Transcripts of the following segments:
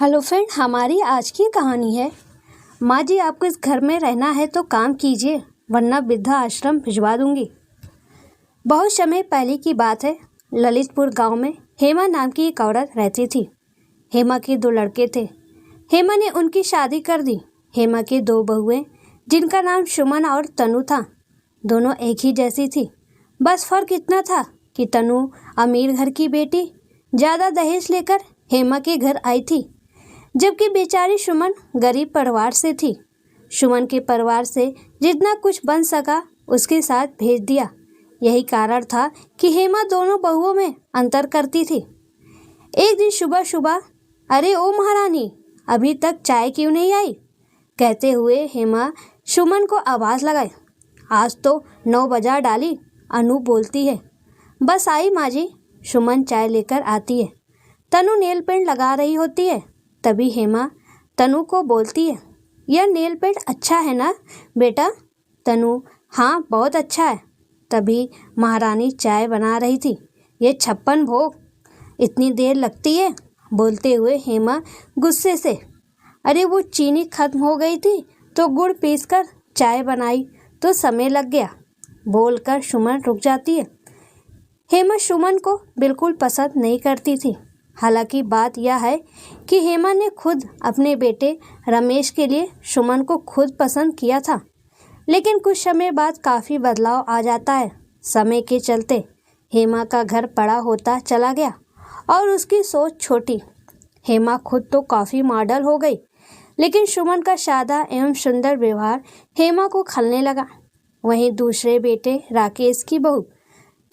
Hello friend, हमारी आज की कहानी है। माँ जी, आपको इस घर में रहना है तो काम कीजिए, वरना वृद्धा आश्रम भिजवा दूंगी। बहुत समय पहले की बात है। ललितपुर गांव में हेमा नाम की एक औरत रहती थी। हेमा के 2 लड़के थे। हेमा ने उनकी शादी कर दी। हेमा की 2 बहुएं, जिनका नाम सुमन और तनु था, दोनों एक ही जैसी थी। बस फर्क इतना था कि तनु अमीर घर की बेटी ज़्यादा दहेज लेकर हेमा के घर आई थी, जबकि बेचारी सुमन गरीब परिवार से थी। सुमन के परिवार से जितना कुछ बन सका उसके साथ भेज दिया। यही कारण था कि हेमा दोनों बहुओं में अंतर करती थी। एक दिन सुबह सुबह, अरे ओ महारानी, अभी तक चाय क्यों नहीं आई, कहते हुए हेमा सुमन को आवाज़ लगाई। आज तो 9 बजा डाली, अनु बोलती है। बस आई माँ जी, सुमन चाय लेकर आती है। तनु नेल पेंट लगा रही होती है। तभी हेमा तनु को बोलती है, यह नेल पेंट अच्छा है ना बेटा? तनु, हाँ बहुत अच्छा है। तभी महारानी चाय बना रही थी। ये 56 भोग, इतनी देर लगती है, बोलते हुए हेमा गुस्से से। अरे वो चीनी खत्म हो गई थी तो गुड़ पीसकर चाय बनाई तो समय लग गया, बोलकर सुमन रुक जाती है। हेमा सुमन को बिल्कुल पसंद नहीं करती थी। हालांकि बात यह है कि हेमा ने खुद अपने बेटे रमेश के लिए सुमन को खुद पसंद किया था, लेकिन कुछ समय बाद काफ़ी बदलाव आ जाता है। समय के चलते हेमा का घर बड़ा होता चला गया और उसकी सोच छोटी। हेमा खुद तो काफ़ी मॉडल हो गई, लेकिन सुमन का सादा एवं सुंदर व्यवहार हेमा को खलने लगा। वहीं दूसरे बेटे राकेश की बहू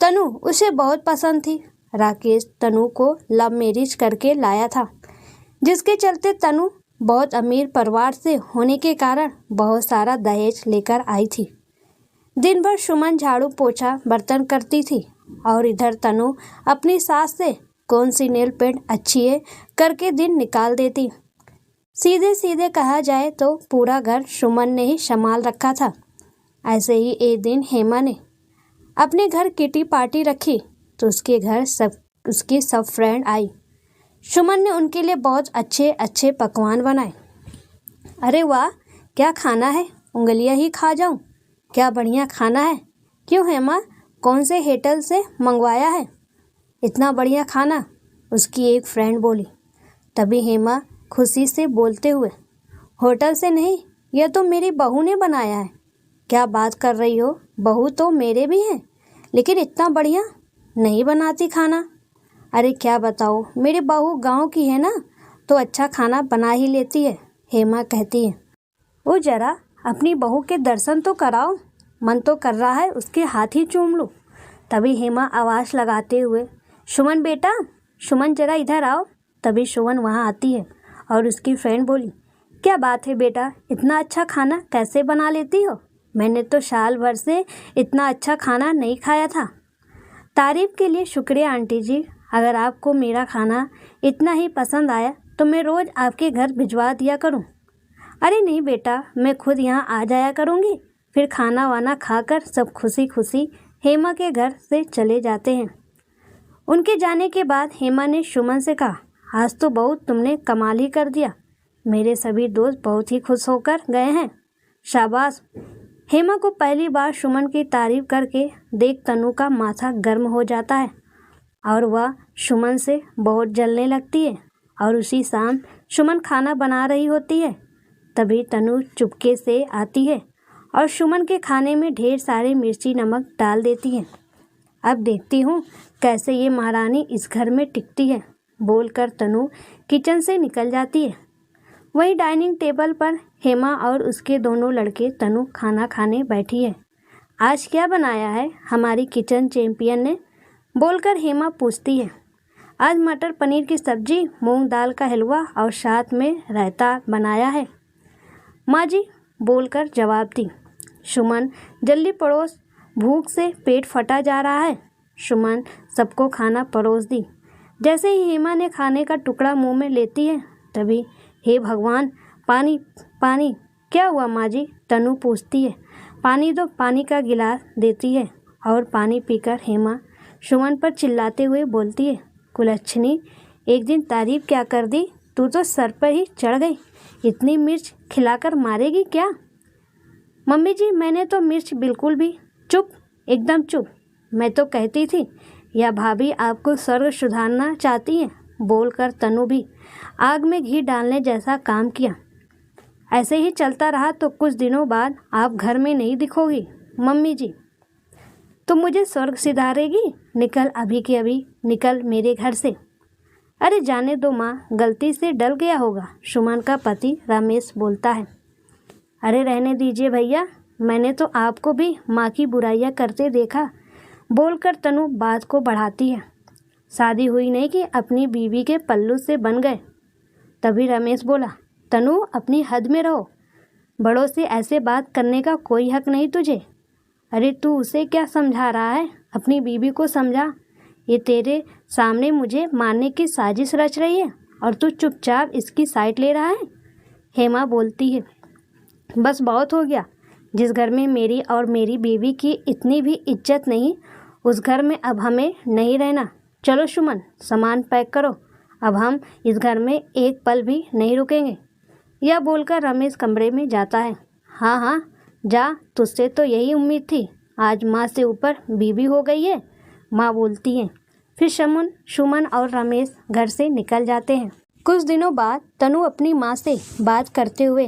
तनु उसे बहुत पसंद थी। राकेश तनु को लव मैरिज करके लाया था, जिसके चलते तनु बहुत अमीर परिवार से होने के कारण बहुत सारा दहेज लेकर आई थी। दिन भर सुमन झाड़ू पोछा बर्तन करती थी और इधर तनु अपनी सास से कौन सी नेल पेंट अच्छी है करके दिन निकाल देती। सीधे सीधे कहा जाए तो पूरा घर सुमन ने ही संभाल रखा था। ऐसे ही एक दिन हेमा ने अपने घर किटी पार्टी रखी तो उसके घर उसकी सब फ्रेंड आई। सुमन ने उनके लिए बहुत अच्छे अच्छे पकवान बनाए। अरे वाह, क्या खाना है, उंगलियां ही खा जाऊं, क्या बढ़िया खाना है। क्यों हेमा, कौन से होटल से मंगवाया है इतना बढ़िया खाना? उसकी एक फ्रेंड बोली। तभी हेमा खुशी से बोलते हुए, होटल से नहीं, यह तो मेरी बहू ने बनाया है। क्या बात कर रही हो, बहू तो मेरे भी हैं, लेकिन इतना बढ़िया नहीं बनाती खाना। अरे क्या बताओ, मेरी बहू गांव की है ना, तो अच्छा खाना बना ही लेती है। हेमा कहती है, वो जरा अपनी बहू के दर्शन तो कराओ, मन तो कर रहा है उसके हाथ ही चूम लूं। तभी हेमा आवाज़ लगाते हुए, सुमन बेटा, सुमन जरा इधर आओ। तभी सुमन वहाँ आती है और उसकी फ्रेंड बोली, क्या बात है बेटा, इतना अच्छा खाना कैसे बना लेती हो? मैंने तो साल भर से इतना अच्छा खाना नहीं खाया था। तारीफ के लिए शुक्रिया आंटी जी, अगर आपको मेरा खाना इतना ही पसंद आया तो मैं रोज़ आपके घर भिजवा दिया करूं। अरे नहीं बेटा, मैं खुद यहाँ आ जाया करूँगी। फिर खाना वाना खाकर सब खुशी खुशी हेमा के घर से चले जाते हैं। उनके जाने के बाद हेमा ने सुमन से कहा, आज तो बहुत तुमने कमाल ही कर दिया, मेरे सभी दोस्त बहुत ही खुश होकर गए हैं, शाबाश। हेमा को पहली बार सुमन की तारीफ करके देख तनु का माथा गर्म हो जाता है और वह सुमन से बहुत जलने लगती है। और उसी शाम सुमन खाना बना रही होती है। तभी तनु चुपके से आती है और सुमन के खाने में ढेर सारे मिर्ची नमक डाल देती है। अब देखती हूँ कैसे ये महारानी इस घर में टिकती है, बोलकर तनु किचन से निकल जाती है। वहीं डाइनिंग टेबल पर हेमा और उसके दोनों लड़के तनु खाना खाने बैठी है। आज क्या बनाया है हमारी किचन चैंपियन ने, बोलकर हेमा पूछती है। आज मटर पनीर की सब्जी, मूंग दाल का हलवा और साथ में रायता बनाया है माँ जी, बोलकर जवाब दी। सुमन, जल्दी परोस, भूख से पेट फटा जा रहा है। सुमन सबको खाना परोस दी। जैसे ही हेमा ने खाने का टुकड़ा मुंह में लेती है, तभी हे भगवान, पानी पानी। क्या हुआ माँ जी, तनु पूछती है। पानी दो, पानी का गिलास देती है और पानी पीकर हेमा सुमन पर चिल्लाते हुए बोलती है, कुलच्छनी, एक दिन तारीफ क्या कर दी तू तो सर पर ही चढ़ गई, इतनी मिर्च खिलाकर मारेगी क्या? मम्मी जी, मैंने तो मिर्च बिल्कुल भी। चुप, एकदम चुप। मैं तो कहती थी या भाभी आपको स्वर्ग सुधारना चाहती हैं, बोलकर तनु भी आग में घी डालने जैसा काम किया। ऐसे ही चलता रहा तो कुछ दिनों बाद आप घर में नहीं दिखोगी। मम्मी जी, तुम मुझे स्वर्ग सिधारेगी? निकल, अभी के अभी निकल मेरे घर से। अरे जाने दो माँ, गलती से डल गया होगा, सुमन का पति रमेश बोलता है। अरे रहने दीजिए भैया, मैंने तो आपको भी माँ की बुराइयाँ करते देखा, बोलकर तनु बात को बढ़ाती है। शादी हुई नहीं कि अपनी बीवी के पल्लू से बन गए। तभी रमेश बोला, तनु अपनी हद में रहो, बड़ों से ऐसे बात करने का कोई हक नहीं तुझे। अरे तू उसे क्या समझा रहा है, अपनी बीवी को समझा। ये तेरे सामने मुझे मारने की साजिश रच रही है और तू चुपचाप इसकी साइड ले रहा है। हेमा बोलती है, बस बहुत हो गया। जिस घर में मेरी और मेरी बीवी की इतनी भी इज्जत नहीं, उस घर में अब हमें नहीं रहना। चलो सुमन, सामान पैक करो, अब हम इस घर में एक पल भी नहीं रुकेंगे। यह बोलकर रमेश कमरे में जाता है। हाँ हाँ जा, तुझसे तो यही उम्मीद थी, आज माँ से ऊपर बीवी हो गई है, माँ बोलती है। फिर सुमन और रमेश घर से निकल जाते हैं। कुछ दिनों बाद तनु अपनी माँ से बात करते हुए,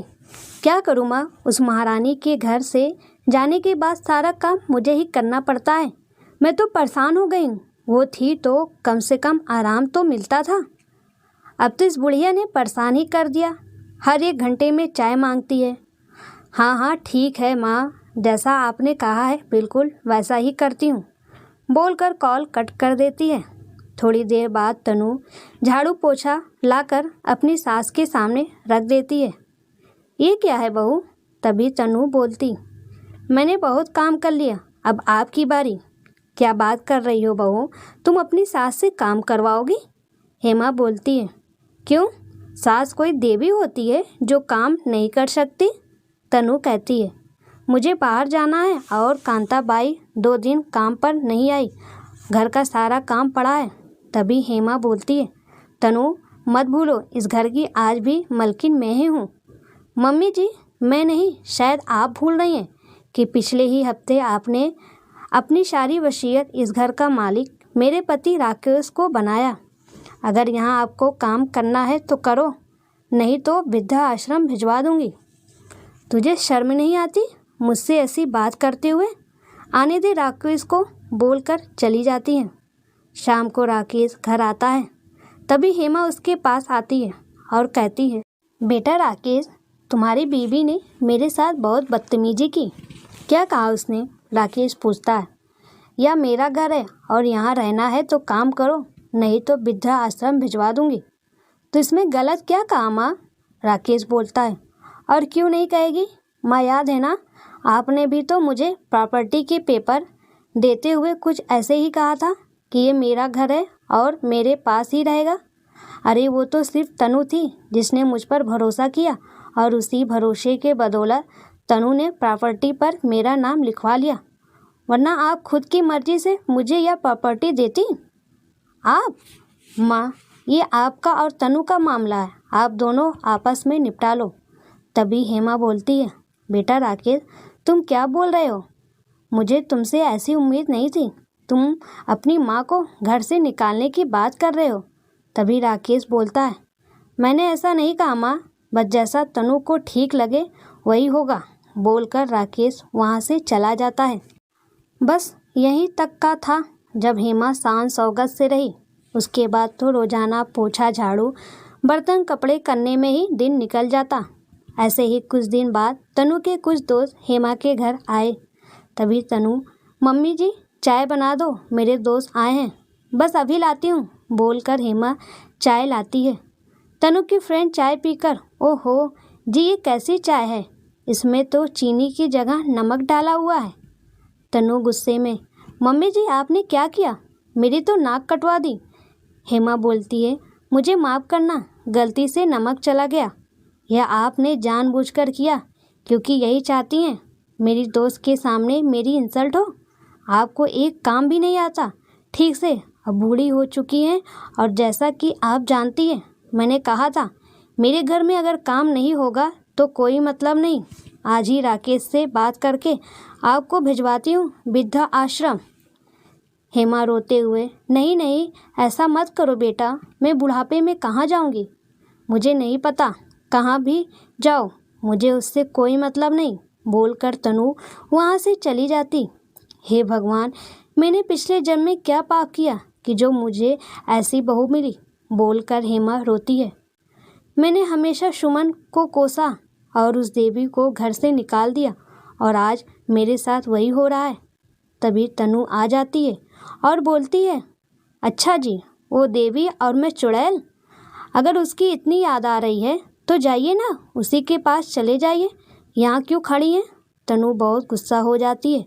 क्या करूँ माँ, उस महारानी के घर से जाने के बाद सारा काम मुझे ही करना पड़ता है, मैं तो परेशान हो गई हूँ। वो थी तो कम से कम आराम तो मिलता था, अब तो इस बुढ़िया ने परेशान ही कर दिया, हर एक घंटे में चाय मांगती है। हाँ हाँ ठीक है माँ, जैसा आपने कहा है बिल्कुल वैसा ही करती हूँ, बोलकर कॉल कट कर देती है। थोड़ी देर बाद तनु झाड़ू पोछा लाकर अपनी सास के सामने रख देती है। ये क्या है बहू? तभी तनु बोलती, मैंने बहुत काम कर लिया, अब आपकी बारी। क्या बात कर रही हो बहू, तुम अपनी सास से काम करवाओगी? हेमा बोलती है, क्यों, सास कोई देवी होती है जो काम नहीं कर सकती? तनु कहती है, मुझे बाहर जाना है और कांताबाई 2 दिन काम पर नहीं आई, घर का सारा काम पड़ा है। तभी हेमा बोलती है, तनु मत भूलो, इस घर की आज भी मलकिन मैं ही हूँ। मम्मी जी, मैं नहीं, शायद आप भूल रही हैं कि पिछले ही हफ्ते आपने अपनी सारी वसीयत इस घर का मालिक मेरे पति राकेश को बनाया। अगर यहाँ आपको काम करना है तो करो, नहीं तो वृद्धा आश्रम भिजवा दूँगी। तुझे शर्म नहीं आती मुझसे ऐसी बात करते हुए? आने दे राकेश को, बोलकर चली जाती हैं। शाम को राकेश घर आता है, तभी हेमा उसके पास आती है और कहती है, बेटा राकेश, तुम्हारी बीवी ने मेरे साथ बहुत बदतमीजी की। क्या कहा उसने? राकेश पूछता है। यह मेरा घर है और यहाँ रहना है तो काम करो, नहीं तो वृद्धा आश्रम भिजवा दूँगी। तो इसमें गलत क्या कहा माँ? राकेश बोलता है। और क्यों नहीं कहेगी माँ, याद है ना, आपने भी तो मुझे प्रॉपर्टी के पेपर देते हुए कुछ ऐसे ही कहा था कि ये मेरा घर है और मेरे पास ही रहेगा। अरे वो तो सिर्फ तनु थी जिसने मुझ पर भरोसा किया और उसी भरोसे के बदौलत तनु ने प्रॉपर्टी पर मेरा नाम लिखवा लिया, वरना आप खुद की मर्जी से मुझे यह प्रॉपर्टी देती? आप? माँ, ये आपका और तनु का मामला है, आप दोनों आपस में निपटा लो। तभी हेमा बोलती है, बेटा राकेश, तुम क्या बोल रहे हो? मुझे तुमसे ऐसी उम्मीद नहीं थी, तुम अपनी माँ को घर से निकालने की बात कर रहे हो। तभी राकेश बोलता है, मैंने ऐसा नहीं कहा माँ, बस जैसा तनु को ठीक लगे वही होगा, बोलकर राकेश वहाँ से चला जाता है। बस यहीं तक का था जब हेमा शान शौकत से रही, उसके बाद तो रोजाना पोछा झाड़ू बर्तन कपड़े करने में ही दिन निकल जाता। ऐसे ही कुछ दिन बाद तनु के कुछ दोस्त हेमा के घर आए। तभी तनु, मम्मी जी चाय बना दो, मेरे दोस्त आए हैं। बस अभी लाती हूँ, बोलकर हेमा चाय लाती है। तनु की फ्रेंड चाय पीकर, ओहो जी ये कैसी चाय है, इसमें तो चीनी की जगह नमक डाला हुआ है। तनु गुस्से में, मम्मी जी आपने क्या किया, मेरी तो नाक कटवा दी। हेमा बोलती है, मुझे माफ़ करना, गलती से नमक चला गया। यह आपने जानबूझकर किया क्योंकि यही चाहती हैं मेरी दोस्त के सामने मेरी इंसल्ट हो। आपको एक काम भी नहीं आता ठीक से, अब बूढ़ी हो चुकी हैं और जैसा कि आप जानती हैं मैंने कहा था मेरे घर में अगर काम नहीं होगा तो कोई मतलब नहीं। आज ही राकेश से बात करके आपको भिजवाती हूँ वृद्धा आश्रम। हेमा रोते हुए, नहीं नहीं, ऐसा मत करो बेटा, मैं बुढ़ापे में कहाँ जाऊँगी। मुझे नहीं पता, कहाँ भी जाओ, मुझे उससे कोई मतलब नहीं, बोलकर तनु वहाँ से चली जाती। हे भगवान, मैंने पिछले जन्म में क्या पाप किया कि जो मुझे ऐसी बहू मिली, बोलकर हेमा रोती है। मैंने हमेशा सुमन को कोसा और उस देवी को घर से निकाल दिया और आज मेरे साथ वही हो रहा है। तभी तनु आ जाती है और बोलती है, अच्छा जी, वो देवी और मैं चुड़ैल, अगर उसकी इतनी याद आ रही है तो जाइए ना, उसी के पास चले जाइए, यहाँ क्यों खड़ी हैं। तनु बहुत गुस्सा हो जाती है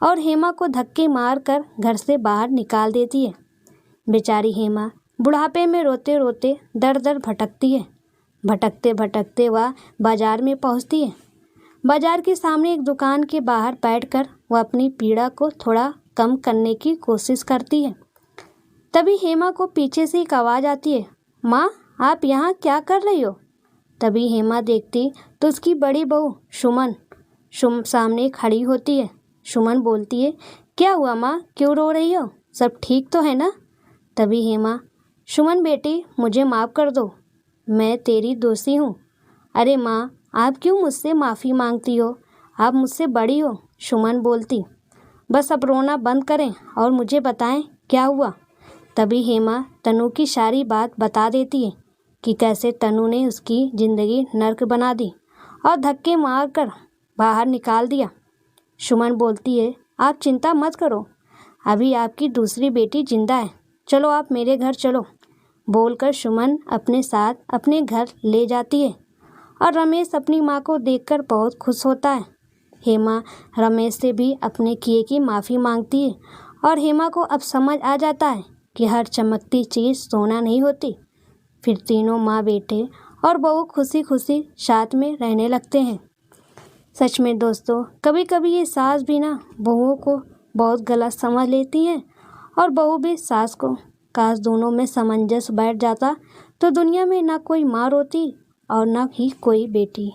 और हेमा को धक्के मारकर घर से बाहर निकाल देती है। बेचारी हेमा बुढ़ापे में रोते रोते दर दर भटकती है। भटकते भटकते वह बाजार में पहुंचती है। बाजार के सामने एक दुकान के बाहर बैठकर वह अपनी पीड़ा को थोड़ा कम करने की कोशिश करती है। तभी हेमा को पीछे से एक आवाज़ आती है, माँ, आप यहाँ क्या कर रही हो। तभी हेमा देखती तो उसकी बड़ी बहू सुमन सामने खड़ी होती है। सुमन बोलती है, क्या हुआ माँ, क्यों रो रही हो, सब ठीक तो है ना। तभी हेमा, सुमन बेटी, मुझे माफ़ कर दो, मैं तेरी दोषी हूँ। अरे माँ, आप क्यों मुझसे माफ़ी मांगती हो, आप मुझसे बड़ी हो। सुमन बोलती, बस अब रोना बंद करें और मुझे बताएं क्या हुआ। तभी हेमा तनु की सारी बात बता देती है कि कैसे तनु ने उसकी ज़िंदगी नर्क बना दी और धक्के मारकर बाहर निकाल दिया। सुमन बोलती है, आप चिंता मत करो, अभी आपकी दूसरी बेटी जिंदा है, चलो आप मेरे घर चलो, बोलकर सुमन अपने साथ अपने घर ले जाती है। और रमेश अपनी माँ को देखकर बहुत खुश होता है। हेमा रमेश से भी अपने किए की माफ़ी मांगती है और हेमा को अब समझ आ जाता है कि हर चमकती चीज़ सोना नहीं होती। फिर तीनों माँ बेटे और बहू खुशी खुशी साथ में रहने लगते हैं। सच में दोस्तों, कभी कभी ये सास भी ना बहुओं को बहुत गलत समझ लेती हैं और बहू भी सास को। काश दोनों में सामंजस्य बैठ जाता तो दुनिया में ना कोई माँ रोती और ना ही कोई बेटी।